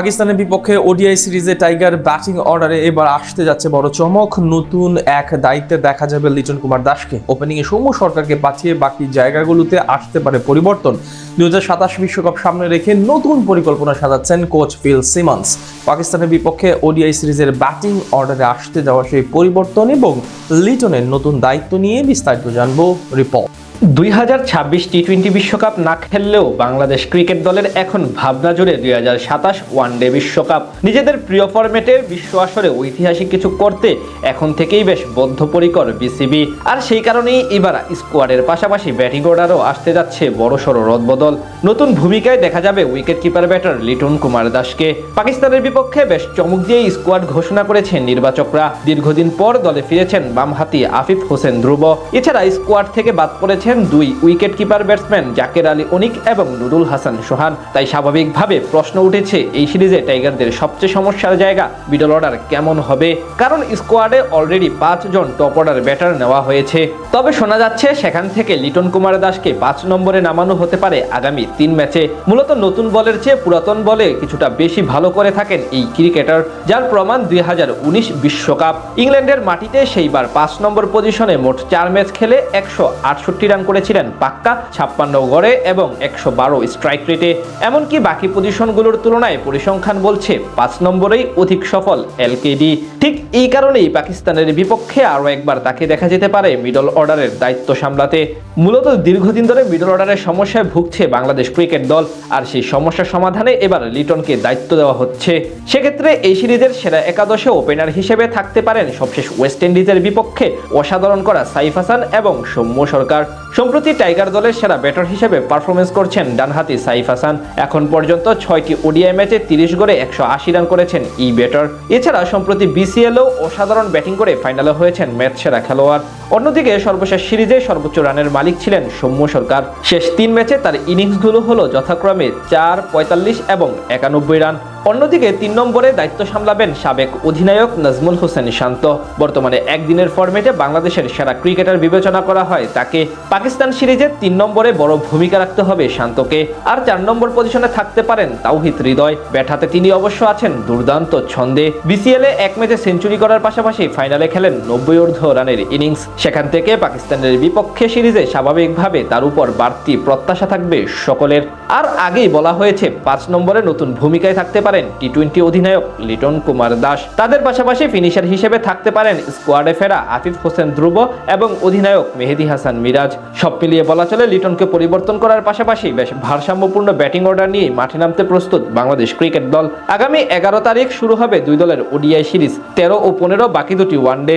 পাকিস্তানের বিপক্ষে ওডিআই সিরিজে টাইগার ব্যাটিং অর্ডারে এবার আসতে যাচ্ছে বড় চমক। নতুন এক দায়িত্বে দেখা যাবে লিটন কুমার দাসকে। ওপেনিংয়ে সৌম্য সরকারকে পাঠিয়ে বাকি জায়গাগুলোতে আসতে পারে পরিবর্তন। 2027 বিশ্বকাপ সামনে রেখে নতুন পরিকল্পনা সাজাচ্ছেন কোচ ফিল সিমন্স। পাকিস্তানের বিপক্ষে ওডিআই সিরিজের ব্যাটিং অর্ডারে আসতে যাওয়া সেই পরিবর্তন এবং লিটনের নতুন দায়িত্ব নিয়ে বিস্তারিত জানবো রিপোর্ট। 2026 টি-20 বিশ্বকাপ না খেললেও বাংলাদেশ ক্রিকেট দলের এখন ভাবনা জুড়ে 2027 ওয়ানডে বিশ্বকাপ। নিজেদের প্রিয় ফরম্যাটের বিশ্ব আসরে ঐতিহাসিক কিছু করতে এখন থেকেই বেশ বদ্ধপরিকর বিসিবি। আর সেই কারণেই এবার স্কোয়াডের পাশাপাশি ব্যাটিং অর্ডারও আসতে যাচ্ছে বড়সড় রদবদল। নতুন ভূমিকায় দেখা যাবে wicket keeper batter Liton Kumar দাসকে। পাকিস্তানের বিপক্ষে বেশ চমক দিয়ে স্কোয়াড ঘোষণা করেছেন নির্বাচকরা। দীর্ঘদিন পর দলে ফিরেছেন বামহাতি আফিফ হোসেন ধ্রুব। এছাড়া স্কোয়াড থেকে বাদ পড়েছে দুই wicket keeper batsman Jaker Ali Anik এবং নুরুল হাসান সোহান। তাই স্বাভাবিকভাবে প্রশ্ন উঠেছে এই সিরিজে টাইগারদের সবচেয়ে সমস্যার জায়গা মিডল অর্ডার কেমন হবে, কারণ স্কোয়াডে অলরেডি 5 জন টপ অর্ডার ব্যাটার নেওয়া হয়েছে। তবে শোনা যাচ্ছে সেখান থেকে লিটন কুমার দাসকে 5 নম্বরে নামানো হতে পারে আগামী 3 ম্যাচে। মূলত নতুন বলের চেয়ে পুরাতন বলে কিছুটা বেশি ভালো করে থাকেন এই ক্রিকেটার, যার প্রমাণ 2019 বিশ্বকাপ। ইংল্যান্ডের মাটিতে সেইবার 5 নম্বর পজিশনে মোট 4 ম্যাচ খেলে 168 রান করেছিলেন পাক্কা, 56 গড়ে এবং 112 স্ট্রাইক রেটে। এমনকি বাকি পজিশনগুলোর তুলনায় পরিসংখ্যান বলছে 5 নম্বরেই অধিক সফল এলকেডি। ঠিক এই কারণেই পাকিস্তানের বিপক্ষে আরও একবার তাকে দেখা যেতে পারে মিডল অর্ডারের দায়িত্ব সামলাতে। মূলত দীর্ঘদিন ধরে মিডল অর্ডারের সমস্যায় ভুগছে বাংলাদেশ ক্রিকেট দল, আর সেই সমস্যার সমাধানে এবার লিটনকে দায়িত্ব দেওয়া হচ্ছে। সেক্ষেত্রে এই সিরিজের সেরা একাদশে ওপেনার হিসেবে থাকতে পারেন সবশেষ ওয়েস্ট ইন্ডিজের বিপক্ষে অসাধারণ করা সাইফ হাসান এবং সৌম্য সরকার। সম্প্রতি টাইগার দলের সেরা ব্যাটার হিসেবে পারফরমেন্স করছেন ডানহাতি সাইফ হাসান। এখন পর্যন্ত 6টি ওডিআই ম্যাচে 30 গড়ে 180 রান করেছেন এই ব্যাটার। এছাড়া সম্প্রতি বিসিএলও অসাধারণ ব্যাটিং করে ফাইনালে হয়েছেন ম্যাচ সেরা খেলোয়াড়। অন্যদিকে সর্বশেষ সিরিজে সর্বোচ্চ রানের মালিক ছিলেন সৌম্য সরকার। শেষ 3 ম্যাচে তার ইনিংসগুলো হলো যথাক্রমে 4, 45 এবং 91 রান। অন্যদিকে 3 নম্বরে দায়িত্ব সামলাবেন সাবেক অধিনায়ক নাজমুল হোসেন শান্ত। বর্তমানে একদিনের ফরম্যাটে বাংলাদেশের সেরা ক্রিকেটার বিবেচনা করা হয় তাকে। পাকিস্তান সিরিজে 3 নম্বরে বড় ভূমিকা রাখতে হবে শান্তকে। আর 4 নম্বর পজিশনে থাকতে পারেন তাওহিদ হৃদয়। ব্যাট হাতে তিনি অবশ্য আছেন দুর্দান্ত ছন্দে। বিসিএলে 1 ম্যাচে সেঞ্চুরি করার পাশাপাশি ফাইনালে খেলেন 90 রানের ইনিংস। সেখান থেকে পাকিস্তানের বিপক্ষে সিরিজে স্বাভাবিকভাবে তার উপর বাড়তি প্রত্যাশা থাকবে সকলের। আর আগেই বলা হয়েছে 5 নম্বরে নতুন ভূমিকায় থাকতে পারেন টি-20 অধিনায়ক লিটন কুমার দাস। তাদের পাশাপাশি ফিনিশার হিসেবে থাকতে পারেন স্কোয়াডে ফেরা আফিফ হোসেন ধ্রুব এবং অধিনায়ক মেহেদী হাসান মিরাজ। সব মিলিয়ে বলা চলে লিটনকে পরিবর্তন করার পাশাপাশি বেশ ভারসাম্যপূর্ণ ব্যাটিং অর্ডার নিয়ে মাঠে নামতে প্রস্তুত বাংলাদেশ ক্রিকেট দল। আগামী 11 তারিখ শুরু হবে দুই দলের ওডিআই সিরিজ, 13 ও 15 বাকি দুটি ওয়ানডে।